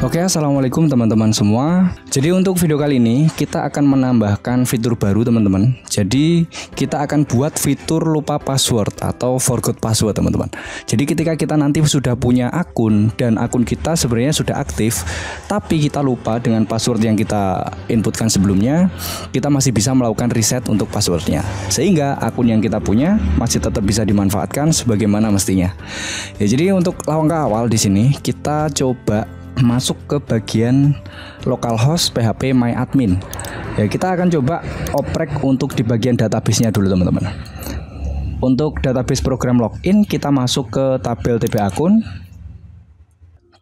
Oke, assalamualaikum teman-teman semua. Jadi untuk video kali ini kita akan menambahkan fitur baru teman-teman. Jadi kita akan buat fitur lupa password atau forgot password teman-teman. Jadi ketika kita nanti sudah punya akun dan akun kita sebenarnya sudah aktif, tapi kita lupa dengan password yang kita inputkan sebelumnya, kita masih bisa melakukan reset untuk passwordnya. Sehingga akun yang kita punya masih tetap bisa dimanfaatkan sebagaimana mestinya. Ya, jadi untuk langkah awal di sini kita coba masuk ke bagian localhost php my admin. Ya, kita akan coba oprek untuk di bagian database-nya dulu teman-teman. Untuk database program login kita masuk ke tabel TB akun.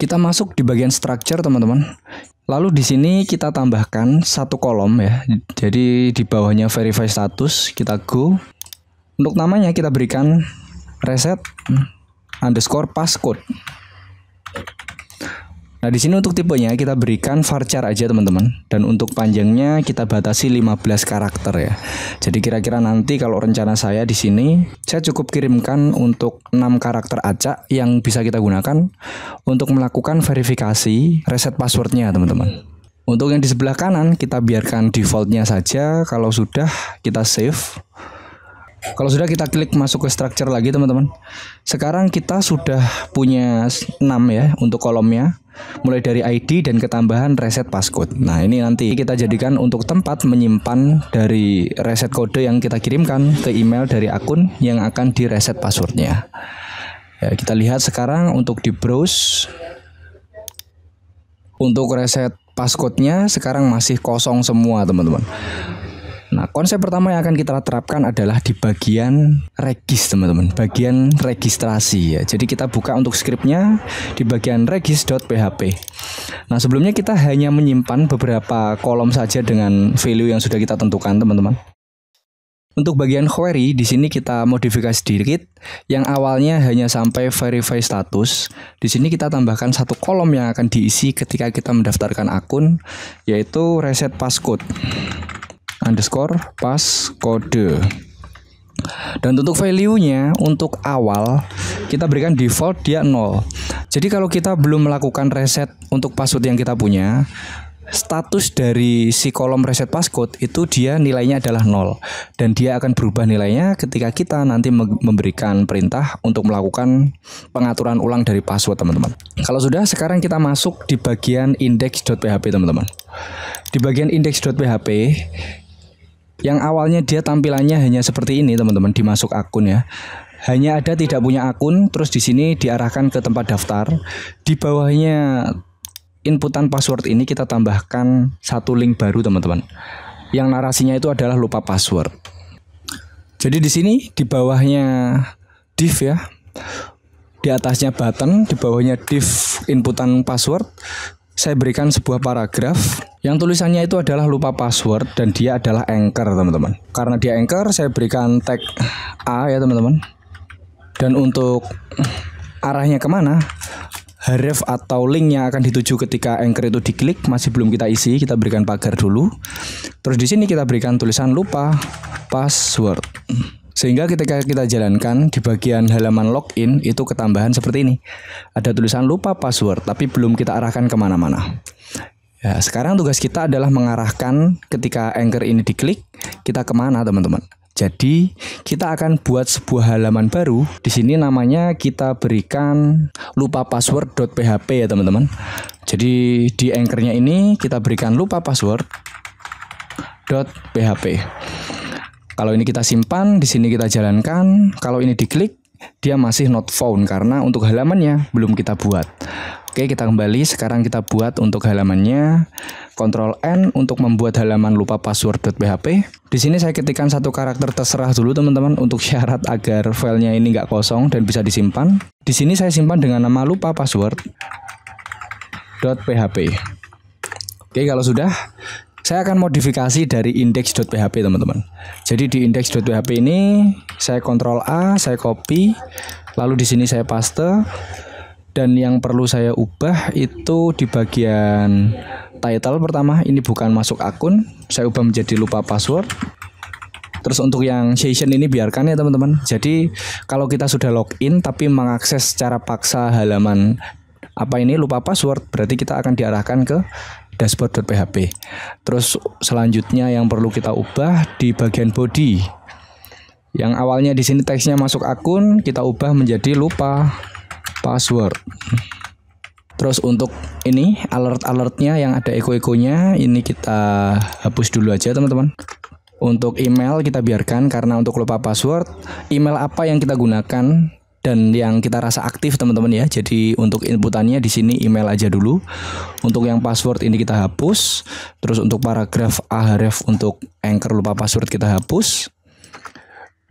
Kita masuk di bagian structure teman-teman. Lalu di sini kita tambahkan satu kolom ya. Jadi di bawahnya verify status kita go. Untuk namanya kita berikan reset underscore passcode. Nah, di sini untuk tipenya kita berikan varchar aja teman-teman, dan untuk panjangnya kita batasi 15 karakter ya. Jadi kira-kira nanti kalau rencana saya di sini saya cukup kirimkan untuk 6 karakter acak yang bisa kita gunakan untuk melakukan verifikasi reset passwordnya teman-teman. Untuk yang di sebelah kanan kita biarkan defaultnya saja, kalau sudah kita save. Kalau sudah kita klik masuk ke structure lagi teman-teman. Sekarang kita sudah punya 6 ya untuk kolomnya, mulai dari ID dan ketambahan reset passcode. Nah, ini nanti kita jadikan untuk tempat menyimpan dari reset kode yang kita kirimkan ke email dari akun yang akan di reset passwordnya. Ya, kita lihat sekarang untuk di browse. Untuk reset passcode-nya sekarang masih kosong semua teman-teman. Nah, konsep pertama yang akan kita terapkan adalah di bagian regis teman-teman, bagian registrasi ya. Jadi kita buka untuk scriptnya di bagian regis.php. Nah, sebelumnya kita hanya menyimpan beberapa kolom saja dengan value yang sudah kita tentukan teman-teman. Untuk bagian query di sini kita modifikasi sedikit. Yang awalnya hanya sampai verify status, di sini kita tambahkan satu kolom yang akan diisi ketika kita mendaftarkan akun, yaitu reset passcode underscore passcode. Dan untuk value-nya untuk awal kita berikan default dia 0. Jadi kalau kita belum melakukan reset untuk password yang kita punya, status dari si kolom reset passcode itu dia nilainya adalah 0, dan dia akan berubah nilainya ketika kita nanti memberikan perintah untuk melakukan pengaturan ulang dari password teman-teman. Kalau sudah, sekarang kita masuk di bagian index.php teman-teman. Di bagian index.php yang awalnya dia tampilannya hanya seperti ini teman-teman, dimasuk akun ya. Hanya ada tidak punya akun, terus di sini diarahkan ke tempat daftar. Di bawahnya inputan password ini kita tambahkan satu link baru teman-teman. Yang narasinya itu adalah lupa password. Jadi di sini di bawahnya div ya. Di atasnya button, di bawahnya div inputan password. Saya berikan sebuah paragraf yang tulisannya itu adalah lupa password dan dia adalah anchor teman-teman. Karena dia anchor, saya berikan tag A ya teman-teman. Dan untuk arahnya kemana, href atau link yang akan dituju ketika anchor itu diklik masih belum kita isi, kita berikan pagar dulu. Terus di sini kita berikan tulisan lupa password. Sehingga ketika kita jalankan di bagian halaman login itu ketambahan seperti ini. Ada tulisan lupa password tapi belum kita arahkan kemana-mana. Ya, sekarang tugas kita adalah mengarahkan ketika anchor ini diklik, kita kemana teman-teman. Jadi kita akan buat sebuah halaman baru. Di sini namanya kita berikan lupa password.php ya teman-teman. Jadi di anchornya ini kita berikan lupa password.php. Kalau ini kita simpan, di sini kita jalankan. Kalau ini diklik, dia masih not found karena untuk halamannya belum kita buat. Oke, kita kembali. Sekarang kita buat untuk halamannya. Ctrl N untuk membuat halaman lupa password.php. Di sini saya ketikkan satu karakter terserah dulu teman-teman untuk syarat agar filenya ini nggak kosong dan bisa disimpan. Di sini saya simpan dengan nama lupa password.php. Oke, kalau sudah, saya akan modifikasi dari index.php teman-teman. Jadi di index.php ini saya Ctrl A, saya copy, lalu di sini saya paste. Dan yang perlu saya ubah itu di bagian title pertama, ini bukan masuk akun, saya ubah menjadi lupa password. Terus untuk yang session ini biarkan ya teman-teman. Jadi kalau kita sudah login tapi mengakses secara paksa halaman Apa ini lupa password? Berarti kita akan diarahkan ke dashboard.php. Terus selanjutnya yang perlu kita ubah di bagian body. Yang awalnya di sini teksnya masuk akun, kita ubah menjadi lupa password. Terus untuk ini alert-alertnya yang ada eko-ekonya, ini kita hapus dulu aja teman-teman. Untuk email kita biarkan karena untuk lupa password, email apa yang kita gunakan dan yang kita rasa aktif teman-teman ya. Jadi untuk inputannya di sini email aja dulu. Untuk yang password ini kita hapus. Terus untuk paragraf ahref untuk anchor lupa password kita hapus.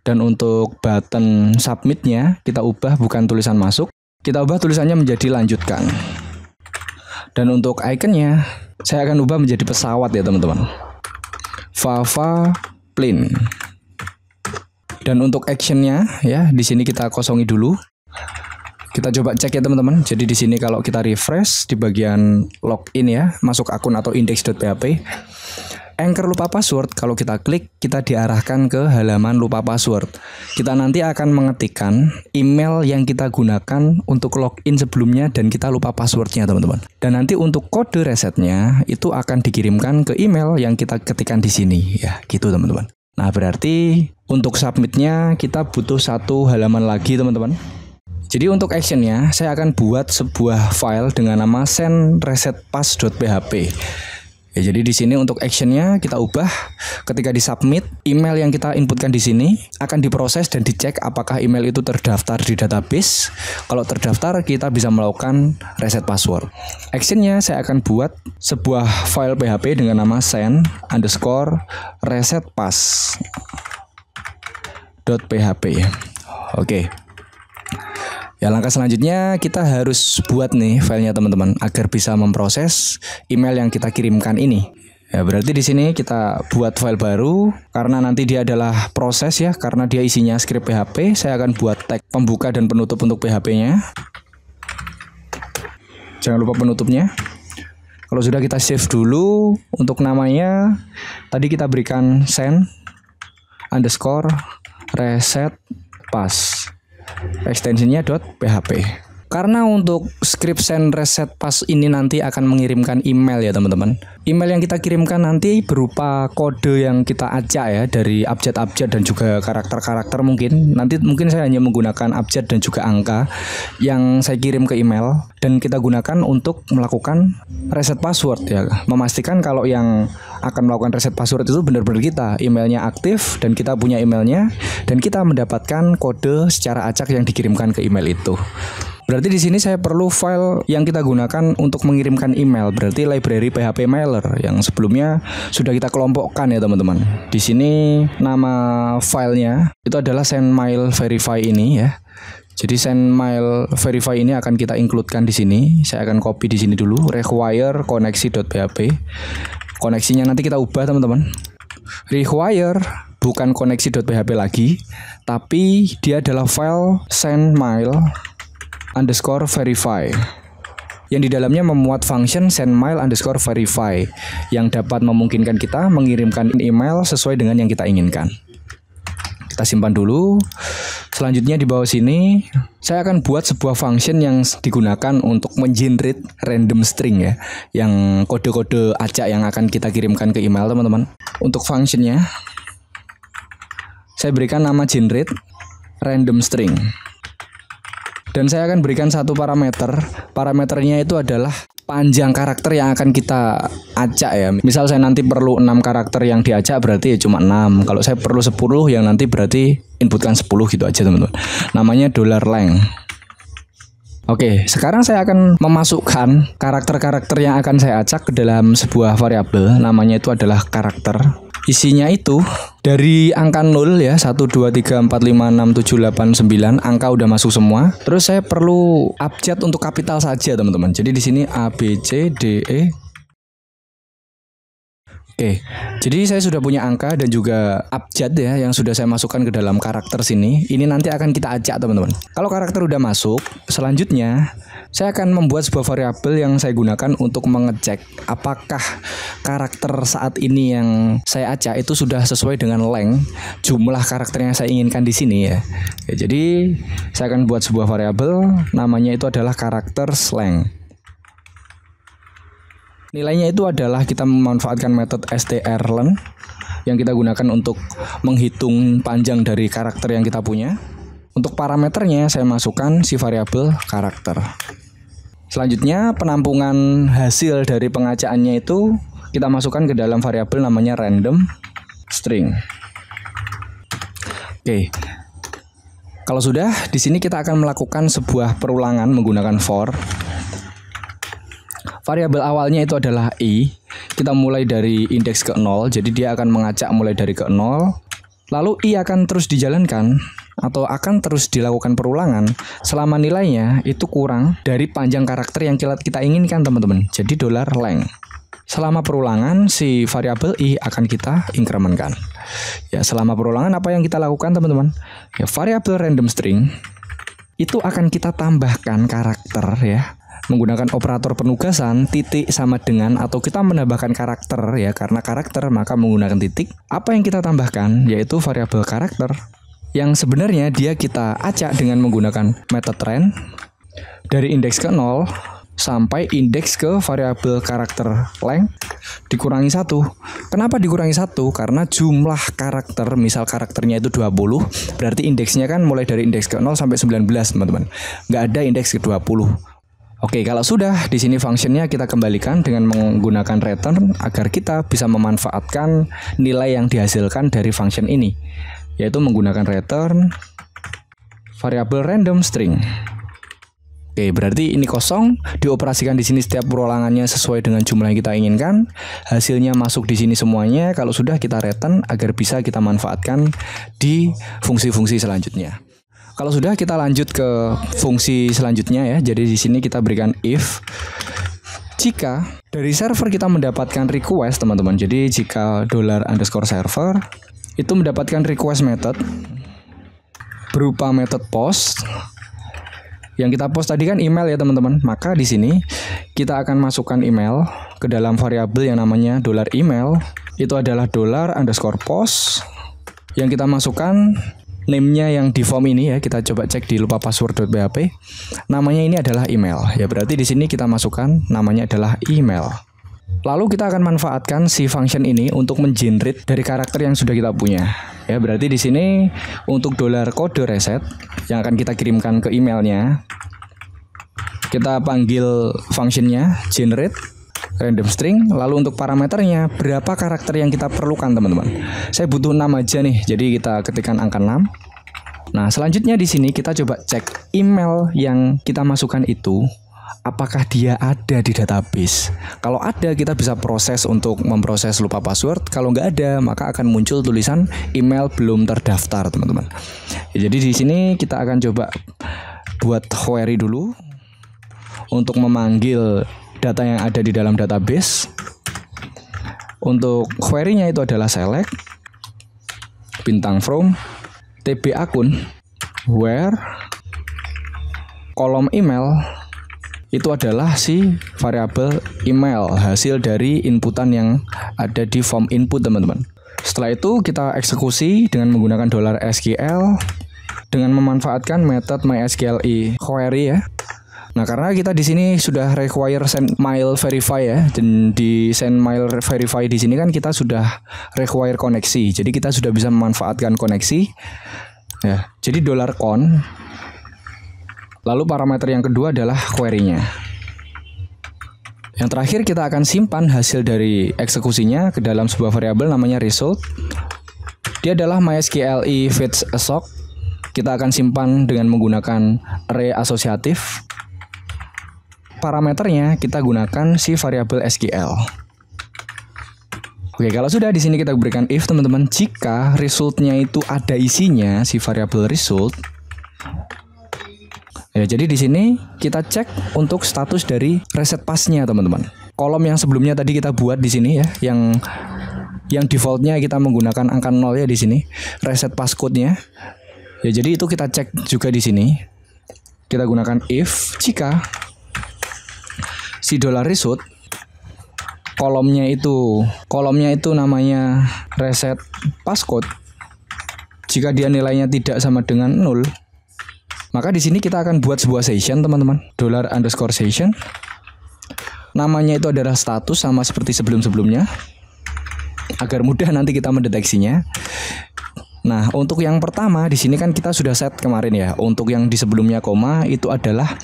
Dan untuk button submitnya kita ubah bukan tulisan masuk, kita ubah tulisannya menjadi lanjutkan. Dan untuk iconnya saya akan ubah menjadi pesawat ya teman-teman. Fava plane. Dan untuk actionnya ya di sini kita kosongi dulu. Kita coba cek ya teman-teman. Jadi di sini kalau kita refresh di bagian login ya, masuk akun atau index.php, anchor lupa password, kalau kita klik kita diarahkan ke halaman lupa password. Kita nanti akan mengetikkan email yang kita gunakan untuk login sebelumnya dan kita lupa passwordnya teman-teman. Dan nanti untuk kode resetnya itu akan dikirimkan ke email yang kita ketikkan di sini ya, gitu teman-teman. Nah berarti untuk submitnya kita butuh satu halaman lagi teman-teman. Jadi untuk actionnya saya akan buat sebuah file dengan nama sendResetPass.php. Ya, jadi di sini untuk actionnya kita ubah ketika disubmit, email yang kita inputkan di sini akan diproses dan dicek apakah email itu terdaftar di database. Kalau terdaftar kita bisa melakukan reset password. Actionnya saya akan buat sebuah file PHP dengan nama send_resetpass.php. Oke. Ya langkah selanjutnya kita harus buat nih filenya teman-teman agar bisa memproses email yang kita kirimkan ini. Ya berarti di sini kita buat file baru karena nanti dia adalah proses ya, karena dia isinya script PHP. Saya akan buat tag pembuka dan penutup untuk PHP-nya. Jangan lupa penutupnya. Kalau sudah kita save dulu. Untuk namanya tadi kita berikan send_resetpass. Ekstensinya .php. Karena untuk script send reset pass ini nanti akan mengirimkan email ya teman-teman. Email yang kita kirimkan nanti berupa kode yang kita acak ya dari abjad-abjad dan juga karakter-karakter mungkin. Nanti mungkin saya hanya menggunakan abjad dan juga angka yang saya kirim ke email dan kita gunakan untuk melakukan reset password ya. Memastikan kalau yang akan melakukan reset password itu benar-benar kita, emailnya aktif dan kita punya emailnya dan kita mendapatkan kode secara acak yang dikirimkan ke email itu. Berarti di sini saya perlu file yang kita gunakan untuk mengirimkan email. Berarti library PHP mailer yang sebelumnya sudah kita kelompokkan ya teman-teman. Di sini nama filenya itu adalah sendMailVerify ini ya. Jadi sendMailVerify ini akan kita includekan di sini. Saya akan copy di sini dulu. Require koneksi.php. Koneksinya nanti kita ubah teman-teman. Require bukan koneksi.php lagi, tapi dia adalah file sendMail_verify yang di dalamnya memuat function sendMail_verify yang dapat memungkinkan kita mengirimkan email sesuai dengan yang kita inginkan. Kita simpan dulu. Selanjutnya di bawah sini saya akan buat sebuah function yang digunakan untuk mengenerate random string ya, yang kode-kode acak yang akan kita kirimkan ke email teman-teman. Untuk functionnya saya berikan nama generate random string. Dan saya akan berikan satu parameter. Parameternya itu adalah panjang karakter yang akan kita acak ya. Misal saya nanti perlu 6 karakter yang diacak berarti ya cuma 6. Kalau saya perlu 10 yang nanti berarti inputkan 10 gitu aja teman-teman. Namanya $length. Oke, sekarang saya akan memasukkan karakter-karakter yang akan saya acak ke dalam sebuah variabel. Namanya itu adalah karakter. Isinya itu dari angka 0 ya, 1, 2, 3, 4, 5, 6, 7, 8, 9. Angka udah masuk semua. Terus saya perlu abjad untuk kapital saja teman-teman. Jadi di sini A, B, C, D, E. Oke, jadi saya sudah punya angka dan juga abjad ya yang sudah saya masukkan ke dalam karakter sini. Ini nanti akan kita acak teman-teman. Kalau karakter udah masuk, selanjutnya saya akan membuat sebuah variabel yang saya gunakan untuk mengecek apakah karakter saat ini yang saya acak itu sudah sesuai dengan length jumlah karakter yang saya inginkan di sini ya. Jadi saya akan buat sebuah variabel namanya itu adalah karakter length. Nilainya itu adalah kita memanfaatkan metode strlen yang kita gunakan untuk menghitung panjang dari karakter yang kita punya. Untuk parameternya saya masukkan si variabel karakter. Selanjutnya penampungan hasil dari pengacaannya itu kita masukkan ke dalam variabel namanya random string. Oke. Kalau sudah, di sini kita akan melakukan sebuah perulangan menggunakan for. Variabel awalnya itu adalah i. Kita mulai dari indeks ke 0, jadi dia akan mengacak mulai dari ke 0. Lalu i akan terus dijalankan atau akan terus dilakukan perulangan selama nilainya itu kurang dari panjang karakter yang kita inginkan, teman-teman. Jadi $length. Selama perulangan si variabel i akan kita incrementkan. Ya, selama perulangan apa yang kita lakukan, teman-teman? Ya, variabel random string itu akan kita tambahkan karakter ya. Menggunakan operator penugasan titik sama dengan atau kita menambahkan karakter ya, karena karakter maka menggunakan titik. Apa yang kita tambahkan yaitu variabel karakter yang sebenarnya dia kita acak dengan menggunakan method ren dari indeks ke 0 sampai indeks ke variabel karakter length dikurangi 1. Kenapa dikurangi 1? Karena jumlah karakter, misal karakternya itu 20, berarti indeksnya kan mulai dari indeks ke 0 sampai 19, teman-teman. Nggak ada indeks ke 20. Oke, kalau sudah di sini fungsinya kita kembalikan dengan menggunakan return agar kita bisa memanfaatkan nilai yang dihasilkan dari function ini, yaitu menggunakan return variabel random string. Oke, berarti ini kosong, dioperasikan di sini setiap perulangannya sesuai dengan jumlah yang kita inginkan. Hasilnya masuk di sini semuanya. Kalau sudah kita return agar bisa kita manfaatkan di fungsi-fungsi selanjutnya. Kalau sudah kita lanjut ke fungsi selanjutnya ya. Jadi di sini kita berikan if jika dari server kita mendapatkan request, teman-teman. Jadi jika $_server itu mendapatkan request method berupa method post. Yang kita post tadi kan email ya, teman-teman. Maka di sini kita akan masukkan email ke dalam variabel yang namanya $email. Itu adalah $_post yang kita masukkan name-nya yang di form ini ya, kita coba cek di lupa password.php. Namanya ini adalah email. Ya, berarti di sini kita masukkan namanya adalah email. Lalu kita akan manfaatkan si function ini untuk mengenerate dari karakter yang sudah kita punya. Ya, berarti di sini untuk $kode reset yang akan kita kirimkan ke emailnya, kita panggil functionnya generate random string. Lalu untuk parameternya berapa karakter yang kita perlukan, teman-teman. Saya butuh 6 aja nih, jadi kita ketikkan angka 6. Nah, selanjutnya di sini kita coba cek email yang kita masukkan itu apakah dia ada di database. Kalau ada, kita bisa proses untuk memproses lupa password. Kalau nggak ada, maka akan muncul tulisan email belum terdaftar, teman-teman. Ya, jadi di sini kita akan coba buat query dulu untuk memanggil data yang ada di dalam database. Untuk query-nya itu adalah select bintang from tb akun where kolom email itu adalah si variabel email, hasil dari inputan yang ada di form input, teman-teman. Setelah itu kita eksekusi dengan menggunakan $SQL dengan memanfaatkan metode mysqli query ya. Nah, karena kita di sini sudah require send mail verify ya, dan di send mail verify di sini kan kita sudah require koneksi. Jadi kita sudah bisa memanfaatkan koneksi. Ya, jadi $con. Lalu parameter yang kedua adalah query-nya. Yang terakhir kita akan simpan hasil dari eksekusinya ke dalam sebuah variabel namanya result. Dia adalah mysqli fetch assoc. Kita akan simpan dengan menggunakan array asosiatif. Parameternya kita gunakan si variabel SQL. Oke, kalau sudah di sini kita berikan if, teman-teman, jika resultnya itu ada isinya si variabel result. Ya, jadi di sini kita cek untuk status dari reset passnya, teman-teman. Kolom yang sebelumnya tadi kita buat di sini ya, yang defaultnya kita menggunakan angka 0 ya di sini, reset passcode-nya. Ya, jadi itu kita cek juga di sini. Kita gunakan if jika si $result kolomnya itu namanya reset passcode. Jika dia nilainya tidak sama dengan 0, maka di sini kita akan buat sebuah session, teman-teman. $_session. Namanya itu adalah status sama seperti sebelum-sebelumnya, agar mudah nanti kita mendeteksinya. Nah, untuk yang pertama di sini kan kita sudah set kemarin ya. Untuk yang di sebelumnya koma itu adalah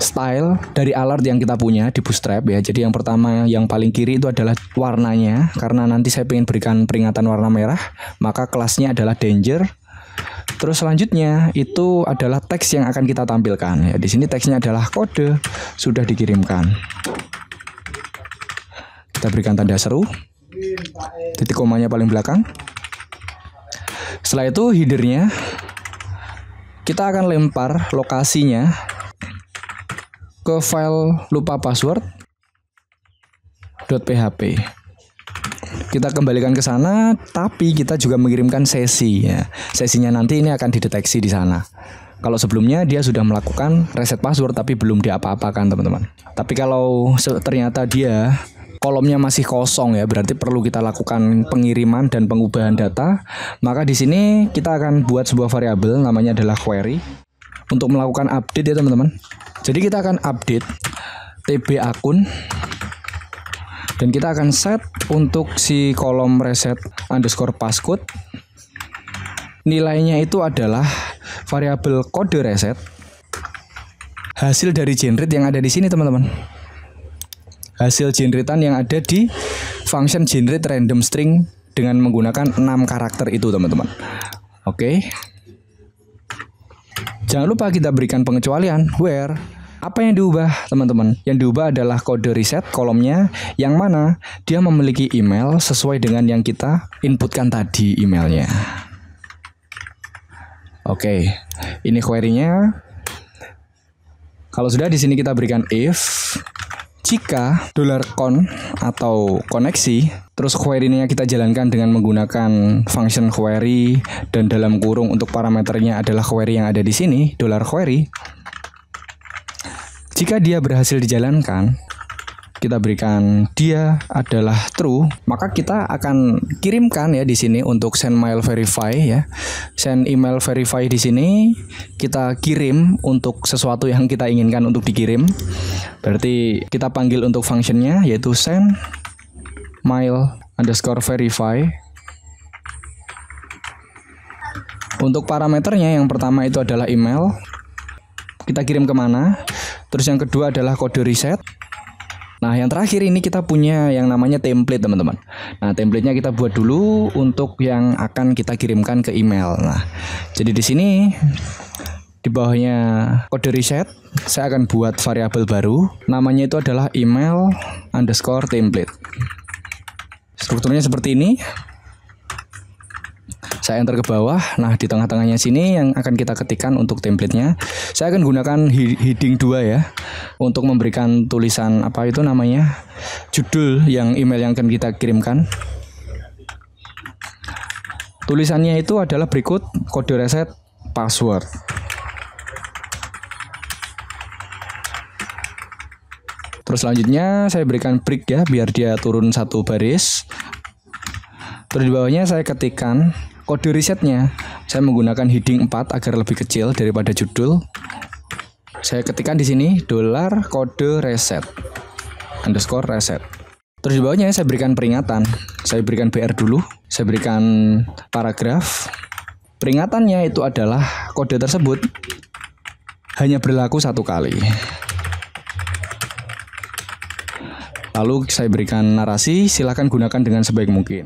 style dari alert yang kita punya di Bootstrap ya. Jadi yang pertama yang paling kiri itu adalah warnanya, karena nanti saya ingin berikan peringatan warna merah, maka kelasnya adalah danger. Terus selanjutnya itu adalah teks yang akan kita tampilkan ya. Di sini teksnya adalah kode sudah dikirimkan. Kita berikan tanda seru. Titik komanya paling belakang. Setelah itu headernya kita akan lempar lokasinya ke file lupa password .php. Kita kembalikan ke sana, tapi kita juga mengirimkan sesi ya. Sesinya nanti ini akan dideteksi di sana. Kalau sebelumnya dia sudah melakukan reset password tapi belum diapa-apakan teman-teman. Tapi kalau ternyata dia kolomnya masih kosong ya, berarti perlu kita lakukan pengiriman dan pengubahan data. Maka di sini kita akan buat sebuah variabel namanya adalah query untuk melakukan update ya teman-teman. Jadi kita akan update tb akun. Dan kita akan set untuk si kolom reset underscore passcode. Nilainya itu adalah variabel kode reset. Hasil dari generate yang ada di sini teman-teman. Hasil generatan yang ada di function generate random string dengan menggunakan 6 karakter itu teman-teman. Oke. Jangan lupa kita berikan pengecualian where. Apa yang diubah teman-teman? Yang diubah adalah kode reset kolomnya, yang mana dia memiliki email sesuai dengan yang kita inputkan tadi emailnya. Oke, ini query-nya. Kalau sudah di sini kita berikan if jika $con atau koneksi, terus query-nya kita jalankan dengan menggunakan function query dan dalam kurung untuk parameternya adalah query yang ada di sini, $query. Jika dia berhasil dijalankan, kita berikan dia adalah true, maka kita akan kirimkan ya di sini untuk send mail verify ya. Send email verify di sini kita kirim untuk sesuatu yang kita inginkan untuk dikirim. Berarti kita panggil untuk functionnya yaitu send mail underscore verify. Untuk parameternya yang pertama itu adalah email. Kita kirim kemana? Terus yang kedua adalah kode reset. Nah, yang terakhir ini kita punya yang namanya template, teman-teman. Nah, templatenya kita buat dulu untuk yang akan kita kirimkan ke email. Nah, jadi di sini di bawahnya kode reset, saya akan buat variabel baru. Namanya itu adalah email underscore template. Strukturnya seperti ini. Saya enter ke bawah. Nah, di tengah-tengahnya sini yang akan kita ketikkan untuk templatenya. Saya akan gunakan heading 2 ya, untuk memberikan tulisan apa itu namanya, judul yang email yang akan kita kirimkan. Tulisannya itu adalah berikut kode reset password. Terus selanjutnya saya berikan break ya, biar dia turun satu baris. Terus di bawahnya saya ketikkan kode resetnya. Saya menggunakan heading 4 agar lebih kecil daripada judul. Saya ketikkan di sini $kode reset underscore reset. Terus di bawahnya saya berikan peringatan. Saya berikan BR dulu. Saya berikan paragraf. Peringatannya itu adalah kode tersebut hanya berlaku satu kali. Lalu saya berikan narasi, silakan gunakan dengan sebaik mungkin.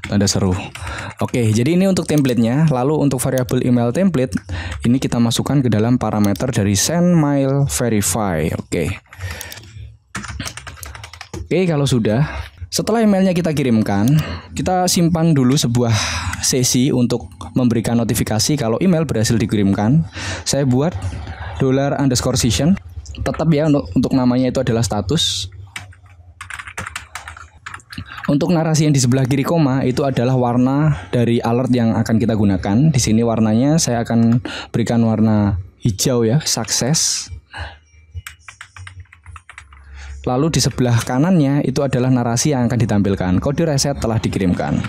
Tanda seru. Oke, jadi ini untuk templatenya. Lalu untuk variabel email template ini kita masukkan ke dalam parameter dari send mail verify. Oke, kalau sudah, setelah emailnya kita kirimkan, kita simpan dulu sebuah sesi untuk memberikan notifikasi kalau email berhasil dikirimkan. Saya buat $_session. Tetap ya, untuk namanya itu adalah status. Untuk narasi yang di sebelah kiri koma itu adalah warna dari alert yang akan kita gunakan. Di sini warnanya saya akan berikan warna hijau ya, sukses. Lalu di sebelah kanannya itu adalah narasi yang akan ditampilkan. Kode reset telah dikirimkan.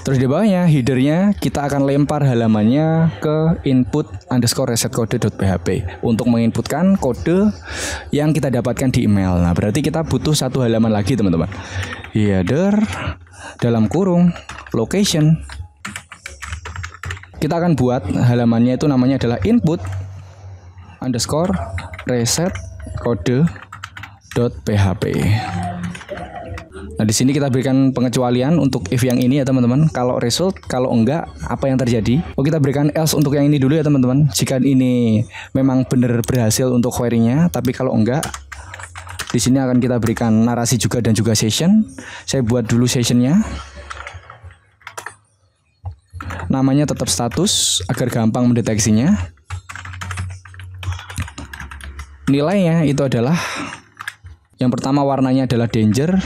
Terus di bawahnya headernya kita akan lempar halamannya ke input_resetcode.php untuk menginputkan kode yang kita dapatkan di email. Nah, berarti kita butuh satu halaman lagi teman-teman. Header dalam kurung location. Kita akan buat halamannya itu namanya adalah input_resetcode.php. Nah, di sini kita berikan pengecualian untuk if yang ini ya teman-teman. Kalau result, kalau enggak, apa yang terjadi? Oh, kita berikan else untuk yang ini dulu ya teman-teman. Jika ini memang benar berhasil untuk query-nya, tapi kalau enggak, di sini akan kita berikan narasi juga dan juga session. Saya buat dulu sessionnya. Namanya tetap status agar gampang mendeteksinya. Nilainya itu adalah yang pertama warnanya adalah danger,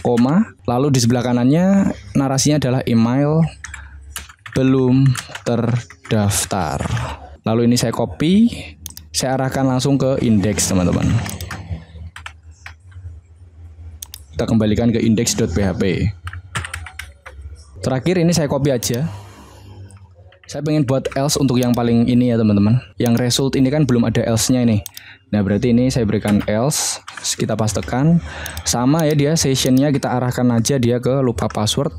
koma, lalu di sebelah kanannya narasinya adalah email belum terdaftar. Lalu ini saya copy, saya arahkan langsung ke index teman-teman. Kita kembalikan ke index.php. Terakhir ini saya copy aja. Saya pengen buat else untuk yang paling ini ya teman-teman. Yang result ini kan belum ada else-nya ini. Nah, berarti ini saya berikan else, kita pastekan. Sama ya dia sessionnya kita arahkan aja dia ke lupa password.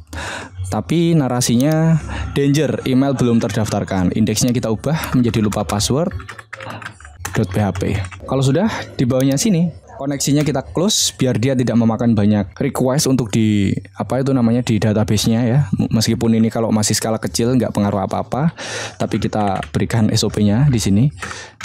Tapi narasinya danger, email belum terdaftarkan. Indeksnya kita ubah menjadi lupa password.php. Kalau sudah di bawahnya sini koneksinya kita close biar dia tidak memakan banyak request untuk di di database-nya ya. Meskipun ini kalau masih skala kecil nggak pengaruh apa-apa, tapi kita berikan SOP-nya di sini.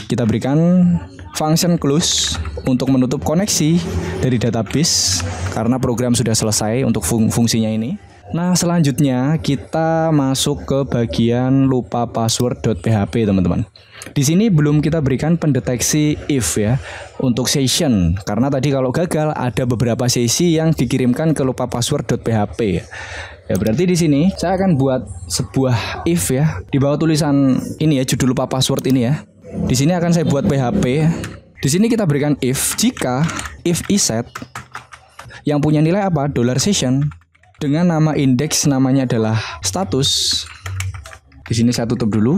Kita berikan function close untuk menutup koneksi dari database karena program sudah selesai untuk fungsinya ini. Nah, selanjutnya kita masuk ke bagian lupa password.php teman-teman. Di sini belum kita berikan pendeteksi if ya untuk session karena tadi kalau gagal ada beberapa sesi yang dikirimkan ke lupa password.php. Ya berarti di sini saya akan buat sebuah if ya di bawah tulisan ini ya judul lupa password ini ya. Di sini akan saya buat PHP. Di sini kita berikan if jika if iset yang punya nilai apa? $session dengan nama indeks namanya adalah status. Di sini saya tutup dulu.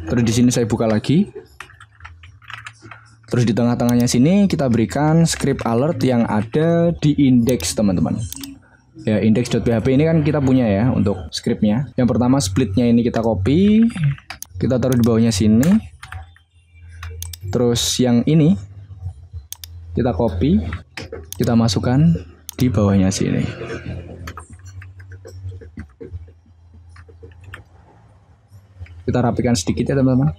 Terus di sini saya buka lagi. Terus di tengah-tengahnya sini kita berikan script alert yang ada di indeks teman-teman. Ya, index.php ini kan kita punya ya untuk scriptnya. Yang pertama splitnya ini kita copy, kita taruh di bawahnya sini. Terus yang ini kita copy, kita masukkan di bawahnya sini. Kita rapikan sedikit ya teman-teman.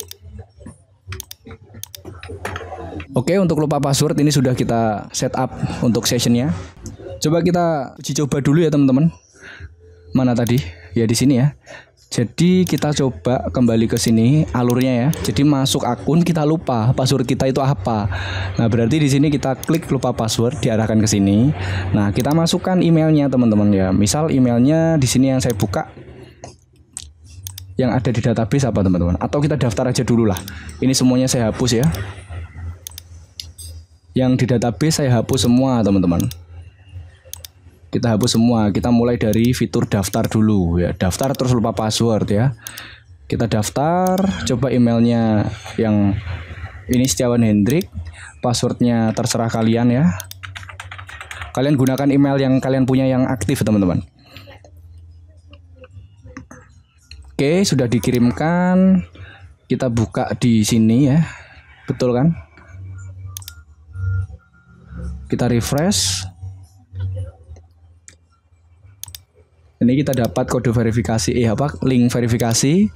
Oke, untuk lupa password ini sudah kita setup untuk sessionnya. Coba kita uji coba dulu ya teman-teman. Mana tadi? Ya di sini ya. Jadi kita coba kembali ke sini alurnya ya. Jadi masuk akun kita lupa password kita itu apa. Nah, berarti di sini kita klik lupa password diarahkan ke sini. Nah, kita masukkan emailnya teman-teman ya. Misal emailnya di sini yang saya buka yang ada di database apa teman-teman? Atau kita daftar aja dulu lah. Ini semuanya saya hapus ya. Yang di database saya hapus semua teman-teman. Kita hapus semua. Kita mulai dari fitur daftar dulu ya. Daftar terus lupa password ya. Kita daftar. Coba emailnya yang ini Setiawan Hendrik. Passwordnya terserah kalian ya. Kalian gunakan email yang kalian punya yang aktif teman-teman. Oke, sudah dikirimkan. Kita buka di sini ya. Betul kan? Kita refresh. Ini kita dapat kode verifikasi link verifikasi.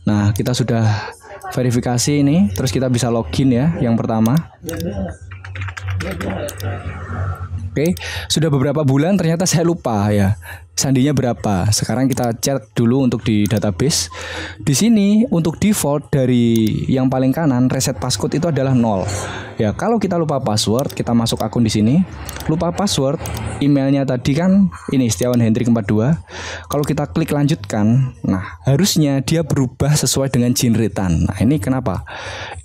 Nah, kita sudah verifikasi ini, terus kita bisa login ya yang pertama. Oke, sudah beberapa bulan ternyata saya lupa ya. Sandinya berapa? Sekarang kita cek dulu untuk di database. Di sini untuk default dari yang paling kanan reset passcode itu adalah 0. Ya, kalau kita lupa password, kita masuk akun di sini. Lupa password, emailnya tadi kan ini Setiawan Hendrik 42. Kalau kita klik lanjutkan, nah harusnya dia berubah sesuai dengan generate-an. Nah, ini kenapa?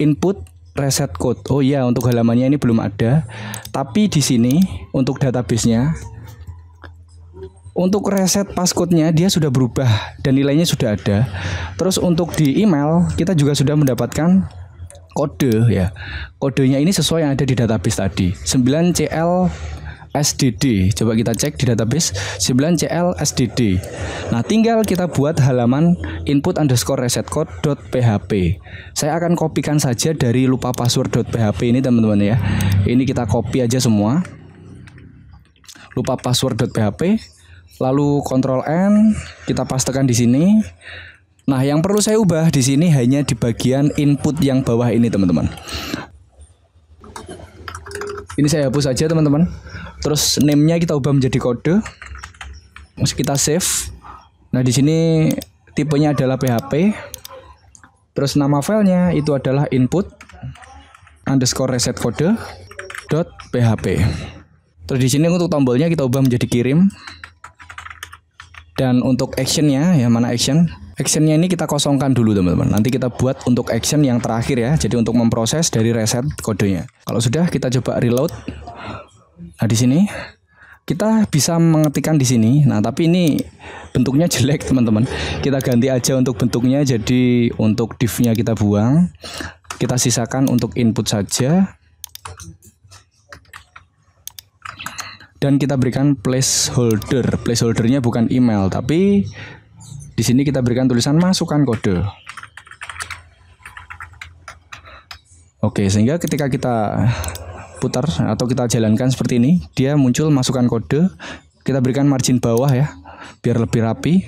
Input reset code. Oh iya, untuk halamannya ini belum ada. Tapi di sini untuk database-nya Untuk reset passcode-nya dia sudah berubah dan nilainya sudah ada. Terus untuk di email kita juga sudah mendapatkan kode ya. Kodenya ini sesuai yang ada di database tadi. 9CL SDD. Coba kita cek di database 9CL SDD. Nah, tinggal kita buat halaman input_resetcode.php. Saya akan kopikan saja dari lupa password.php ini teman-teman ya. Ini kita copy aja semua. Lupa password.php. Lalu Ctrl N, kita pastekan di sini. Nah, yang perlu saya ubah di sini hanya di bagian input yang bawah ini, teman-teman. Ini saya hapus saja, teman-teman. Terus name-nya kita ubah menjadi kode. Terus kita save. Nah, di sini tipenya adalah PHP. Terus nama filenya itu adalah input_resetcode.php. Terus di sini untuk tombolnya kita ubah menjadi kirim. Dan untuk actionnya, ya mana action? Actionnya ini kita kosongkan dulu teman-teman. Nanti kita buat untuk action yang terakhir ya. Jadi untuk memproses dari reset kodenya. Kalau sudah kita coba reload. Nah di sini kita bisa mengetikkan di sini. Nah tapi ini bentuknya jelek teman-teman. Kita ganti aja untuk bentuknya. Jadi untuk div-nya kita buang. Kita sisakan untuk input saja. Dan kita berikan placeholder. Placeholdernya bukan email, tapi di sini kita berikan tulisan masukkan kode. Oke, sehingga ketika kita putar atau kita jalankan seperti ini, dia muncul masukkan kode. Kita berikan margin bawah ya, biar lebih rapi.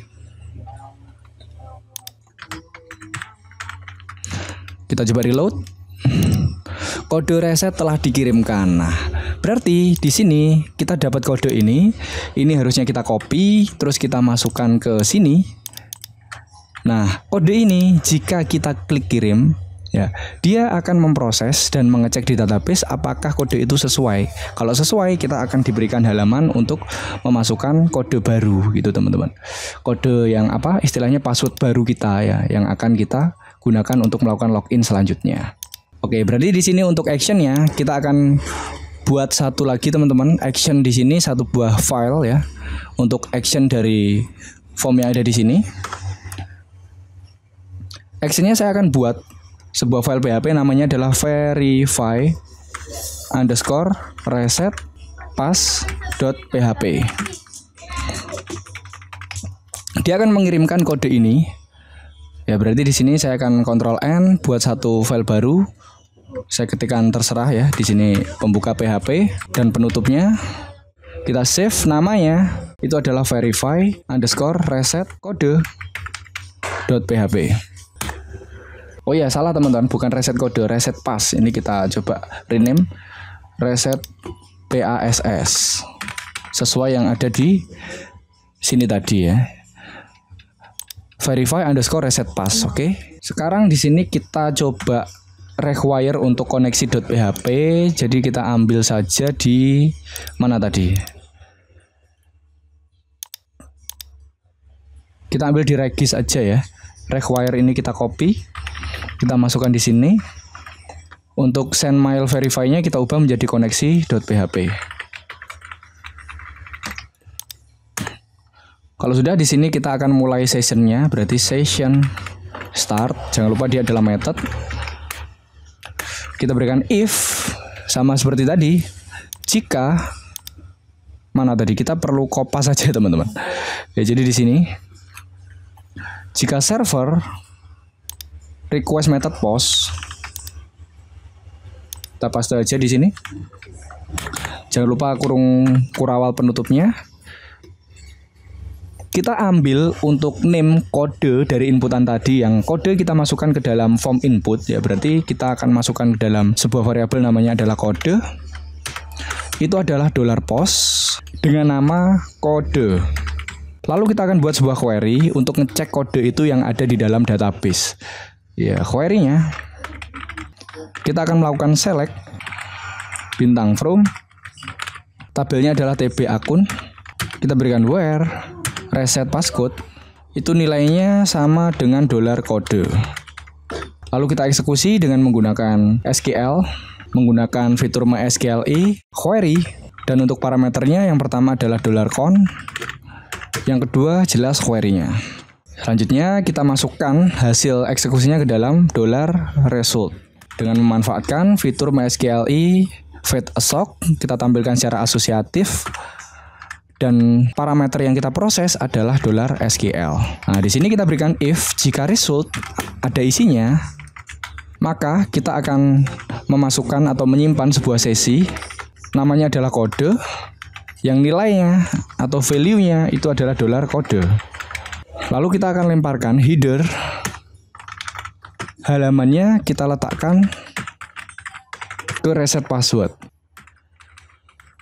Kita coba reload. Kode reset telah dikirimkan. Nah, berarti di sini kita dapat kode ini. Ini harusnya kita copy, terus kita masukkan ke sini. Nah, kode ini jika kita klik kirim, ya, dia akan memproses dan mengecek di database apakah kode itu sesuai. Kalau sesuai, kita akan diberikan halaman untuk memasukkan kode baru, gitu teman-teman. Kode yang apa? Istilahnya password baru kita ya, yang akan kita gunakan untuk melakukan login selanjutnya. Oke, berarti di sini untuk actionnya kita akan buat satu lagi teman-teman. Action di sini satu buah file ya. Untuk action dari form yang ada di sini. Actionnya saya akan buat sebuah file PHP namanya adalah verify_reset_pass.php. Dia akan mengirimkan kode ini. Ya, berarti di sini saya akan Ctrl N buat satu file baru. Saya ketikkan terserah ya, di sini pembuka PHP dan penutupnya. Kita save, namanya itu adalah verify_reset_code.php. Oh ya, salah teman-teman, bukan reset kode, reset pass. Ini kita coba rename reset PASS. Sesuai yang ada di sini tadi ya. Verify_reset_pass, oke. Sekarang di sini kita coba require untuk koneksi.php. Jadi kita ambil saja di mana tadi? Kita ambil di regis aja ya. Require ini kita copy. Kita masukkan di sini. Untuk send mail verify-nya kita ubah menjadi koneksi.php. Kalau sudah di sini kita akan mulai sessionnya, berarti session start. Jangan lupa dia adalah method. Kita berikan if sama seperti tadi. Jika mana tadi kita perlu kopas saja teman-teman. Ya jadi di sini jika server request method post, kita paste aja di sini. Jangan lupa kurawal penutupnya. Kita ambil untuk name kode dari inputan tadi, yang kode kita masukkan ke dalam form input ya, berarti kita akan masukkan ke dalam sebuah variabel namanya adalah kode. Itu adalah $post dengan nama kode. Lalu kita akan buat sebuah query untuk ngecek kode itu yang ada di dalam database. Ya, query-nya kita akan melakukan select bintang from, tabelnya adalah tb akun. Kita berikan where reset passcode itu nilainya sama dengan $kode. Lalu kita eksekusi dengan menggunakan SQL, menggunakan fitur MySQLi query, dan untuk parameternya yang pertama adalah $count, Yang kedua jelas query-nya. Selanjutnya kita masukkan hasil eksekusinya ke dalam $result dengan memanfaatkan fitur MySQLi Fetch Assoc. Kita tampilkan secara asosiatif dan parameter yang kita proses adalah $SQL. Nah, di sini kita berikan if jika result ada isinya, maka kita akan memasukkan atau menyimpan sebuah sesi, namanya adalah kode, yang nilainya atau value-nya itu adalah $kode. Lalu kita akan lemparkan header, halamannya kita letakkan ke reset password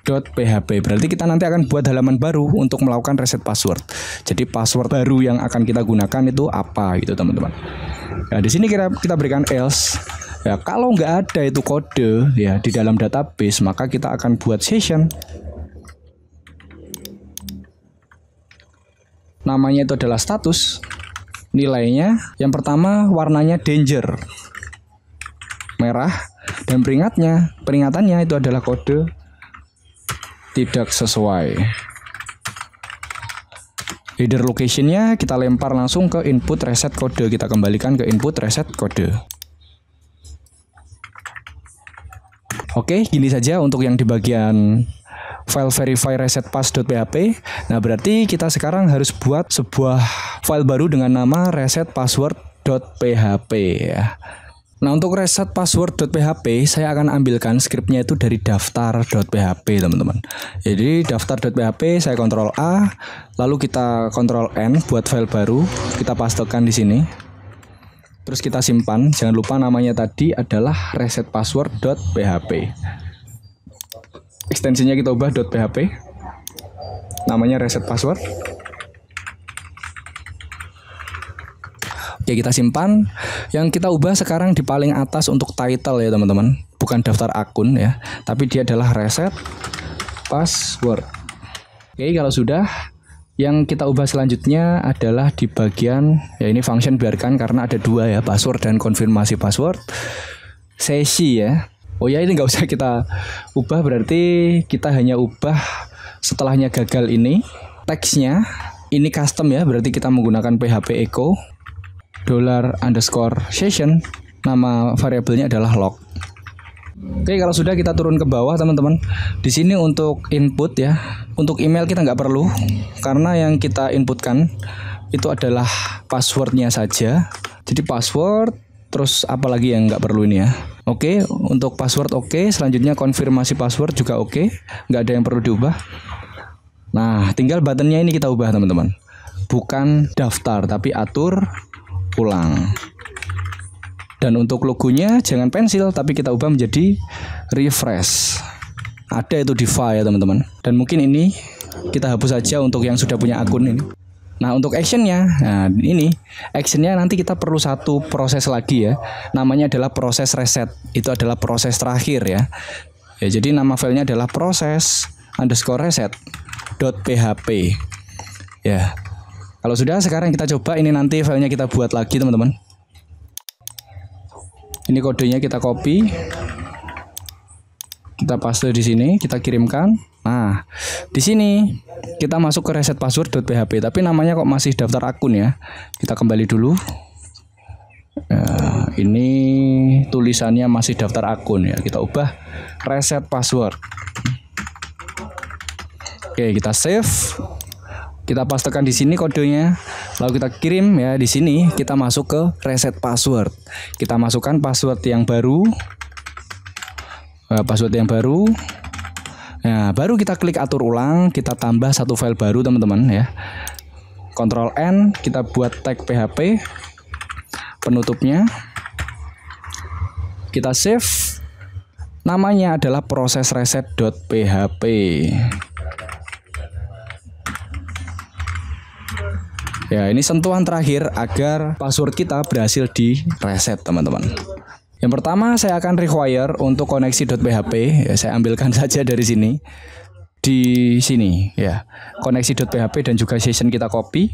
.php. Berarti kita nanti akan buat halaman baru untuk melakukan reset password. Jadi password baru yang akan kita gunakan itu apa gitu teman-teman. Nah, di sini kita berikan else. Ya, kalau nggak ada itu kode ya di dalam database, maka kita akan buat session. Namanya itu adalah status. Nilainya yang pertama warnanya danger, merah, dan peringatannya itu adalah kode tidak sesuai. Header location-nya kita lempar langsung ke input reset kode. Kita kembalikan ke input reset kode. Oke, gini saja untuk yang di bagian file verify reset pass.php. Nah, berarti kita sekarang harus buat sebuah file baru dengan nama reset password.php ya. Nah, untuk reset password.php saya akan ambilkan skripnya itu dari daftar.php teman-teman. Jadi daftar.php saya Ctrl A, lalu kita Ctrl N buat file baru, kita pastekan di sini. Terus kita simpan, jangan lupa namanya tadi adalah reset password.php. Ekstensinya kita ubah .php. Namanya reset password. Oke, kita simpan. Yang kita ubah sekarang di paling atas untuk title ya teman-teman, bukan daftar akun ya, tapi dia adalah reset password. Oke, kalau sudah, yang kita ubah selanjutnya adalah di bagian ya, ini function biarkan karena ada dua ya, password dan konfirmasi password. Sesi ya. Oh ya, ini nggak usah kita ubah, berarti kita hanya ubah setelahnya gagal ini teksnya. Ini custom ya, berarti kita menggunakan PHP echo $_session, nama variabelnya adalah log. Oke, kalau sudah kita turun ke bawah teman-teman. Di sini untuk input ya, untuk email kita nggak perlu karena yang kita inputkan itu adalah passwordnya saja. Jadi password, terus apalagi yang nggak perlu ini ya. Oke, untuk password oke, selanjutnya konfirmasi password juga oke, nggak ada yang perlu diubah. Nah, tinggal buttonnya ini kita ubah teman-teman, bukan daftar tapi atur ulang. Dan untuk logonya jangan pensil tapi kita ubah menjadi refresh. Ada itu divi ya teman-teman. Dan mungkin ini kita hapus saja untuk yang sudah punya akun ini. Nah, untuk actionnya, nah ini actionnya nanti kita perlu satu proses lagi ya. Namanya adalah proses reset. Itu adalah proses terakhir ya. Ya, jadi nama filenya adalah proses_reset.php. Ya. Kalau sudah, sekarang kita coba ini nanti filenya kita buat lagi teman-teman. Ini kodenya kita copy, kita paste di sini, kita kirimkan. Nah, di sini kita masuk ke reset password.php, tapi namanya kok masih daftar akun ya. Kita kembali dulu. Nah, ini tulisannya masih daftar akun ya. Kita ubah reset password. Oke, kita save. Kita pastekan di sini kodenya, lalu kita kirim ya. Di sini kita masuk ke reset password. Kita masukkan password yang baru, Nah, baru kita klik atur ulang, kita tambah satu file baru teman-teman ya. Ctrl N, kita buat tag PHP, penutupnya, kita save. Namanya adalah proses reset.php. Ya, ini sentuhan terakhir agar password kita berhasil di reset teman-teman. Yang pertama saya akan require untuk koneksi.php ya, saya ambilkan saja dari sini. Di sini ya, koneksi.php dan juga session kita copy.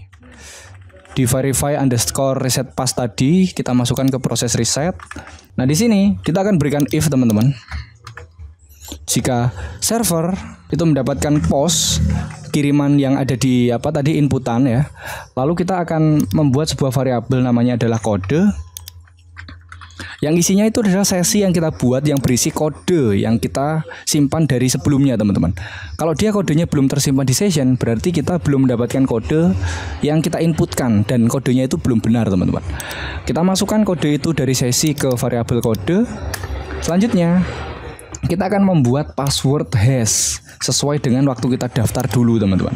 Di verify_reset pass tadi kita masukkan ke proses reset. Nah, di sini kita akan berikan if teman-teman. Jika server itu mendapatkan POS kiriman yang ada di inputan ya, lalu kita akan membuat sebuah variabel namanya adalah kode, yang isinya itu adalah sesi yang kita buat yang berisi kode yang kita simpan dari sebelumnya teman-teman. Kalau dia kodenya belum tersimpan di session, berarti kita belum mendapatkan kode yang kita inputkan dan kodenya itu belum benar teman-teman. Kita masukkan kode itu dari sesi ke variabel kode. Selanjutnya kita akan membuat password hash sesuai dengan waktu kita daftar dulu teman-teman.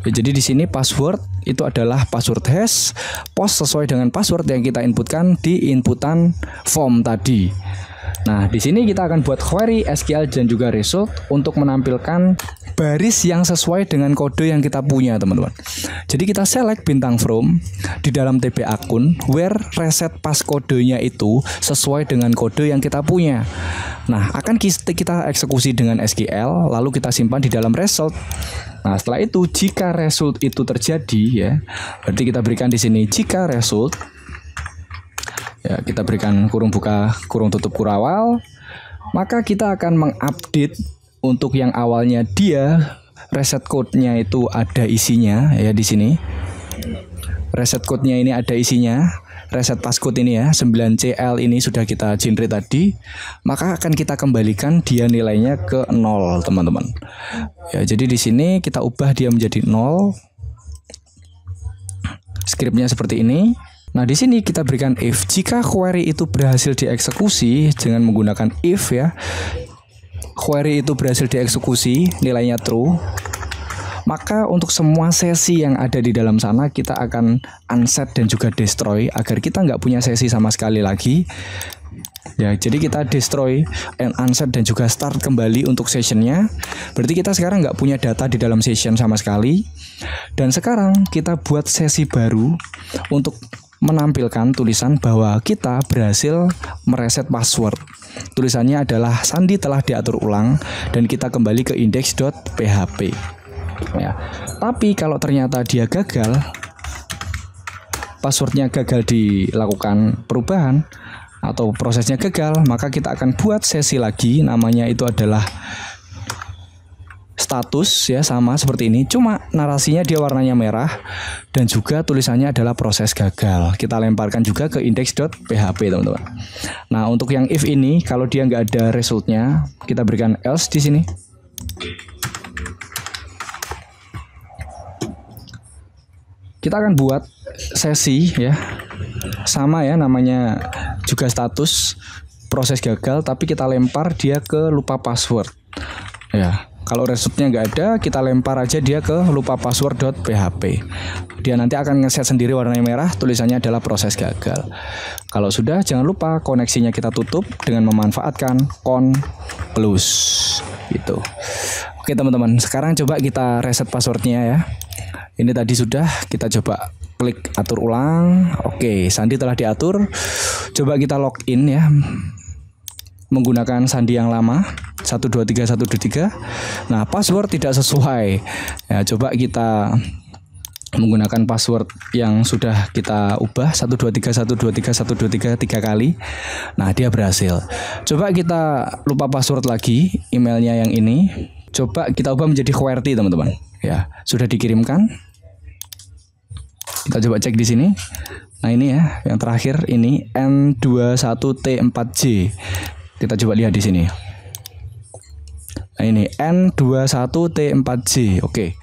Ya, jadi di sini password itu adalah password hash, post sesuai dengan password yang kita inputkan di inputan form tadi. Nah, di sini kita akan buat query SQL dan juga result untuk menampilkan baris yang sesuai dengan kode yang kita punya, teman-teman. Jadi kita select bintang from di dalam TB akun where reset passcode-nya itu sesuai dengan kode yang kita punya. Nah, akan kita eksekusi dengan SQL lalu kita simpan di dalam result. Nah, setelah itu jika result itu terjadi ya, berarti kita berikan di sini jika result. Ya, kita berikan kurung buka, kurung tutup kurawal. Maka kita akan mengupdate untuk yang awalnya dia reset code-nya itu ada isinya ya di sini. Reset code-nya ini ada isinya. Reset passcode ini ya, 9CL ini sudah kita generate tadi. Maka akan kita kembalikan dia nilainya ke 0, teman-teman. Ya, jadi di sini kita ubah dia menjadi 0. Scriptnya seperti ini. Nah, di sini kita berikan if jika query itu berhasil dieksekusi dengan menggunakan if ya. Query itu berhasil dieksekusi, nilainya true. Maka untuk semua sesi yang ada di dalam sana kita akan unset dan juga destroy agar kita nggak punya sesi sama sekali lagi. Ya, jadi kita destroy and unset dan juga start kembali untuk sessionnya. Berarti kita sekarang nggak punya data di dalam session sama sekali. Dan sekarang kita buat sesi baru untuk menampilkan tulisan bahwa kita berhasil mereset password. Tulisannya adalah sandi telah diatur ulang dan kita kembali ke index.php. Ya. Tapi kalau ternyata dia gagal, passwordnya gagal dilakukan perubahan atau prosesnya gagal, maka kita akan buat sesi lagi, namanya itu adalah status ya, sama seperti ini, cuma narasinya dia warnanya merah dan juga tulisannya adalah proses gagal. Kita lemparkan juga ke index.php teman-teman. Nah, untuk yang if ini kalau dia nggak ada resultnya, kita berikan else di sini. Kita akan buat sesi ya, sama ya, namanya juga status proses gagal, tapi kita lempar dia ke lupa password ya. Kalau resultnya nggak ada, kita lempar aja dia ke lupa password.php. Dia nanti akan ngeset sendiri warnanya merah, tulisannya adalah proses gagal. Kalau sudah, jangan lupa koneksinya kita tutup dengan memanfaatkan con close gitu. Oke teman-teman, sekarang coba kita reset passwordnya ya. Ini tadi sudah, kita coba klik atur ulang. Oke, sandi telah diatur. Coba kita login ya, menggunakan sandi yang lama 123123. Nah, password tidak sesuai ya, coba kita menggunakan password yang sudah kita ubah 123123 3 kali. Nah, dia berhasil. Coba kita lupa password lagi, emailnya yang ini coba kita ubah menjadi QWERTY teman-teman ya, sudah dikirimkan. Kita coba cek di sini. Nah, ini ya yang terakhir, ini N21T4J. Kita coba lihat di sini. Nah, ini N21T4J. Oke.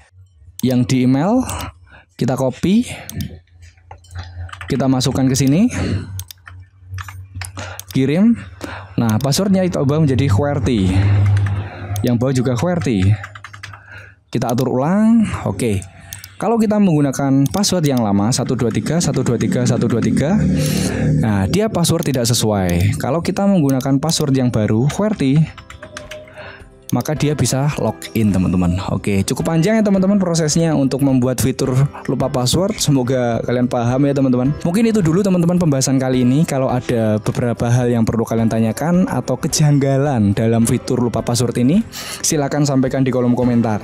Yang di email kita copy. Kita masukkan ke sini. Kirim. Nah, passwordnya itu ubah menjadi QWERTY. Yang bawah juga QWERTY. Kita atur ulang. Oke. Kalau kita menggunakan password yang lama 123, nah dia password tidak sesuai. Kalau kita menggunakan password yang baru QWERTY, maka dia bisa login teman-teman. Oke, cukup panjang ya teman-teman prosesnya untuk membuat fitur lupa password. Semoga kalian paham ya teman-teman. Mungkin itu dulu teman-teman pembahasan kali ini. Kalau ada beberapa hal yang perlu kalian tanyakan atau kejanggalan dalam fitur lupa password ini, silakan sampaikan di kolom komentar.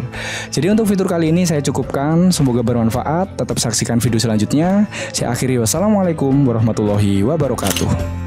Jadi untuk fitur kali ini saya cukupkan. Semoga bermanfaat. Tetap saksikan video selanjutnya. Saya akhiri, wassalamualaikum warahmatullahi wabarakatuh.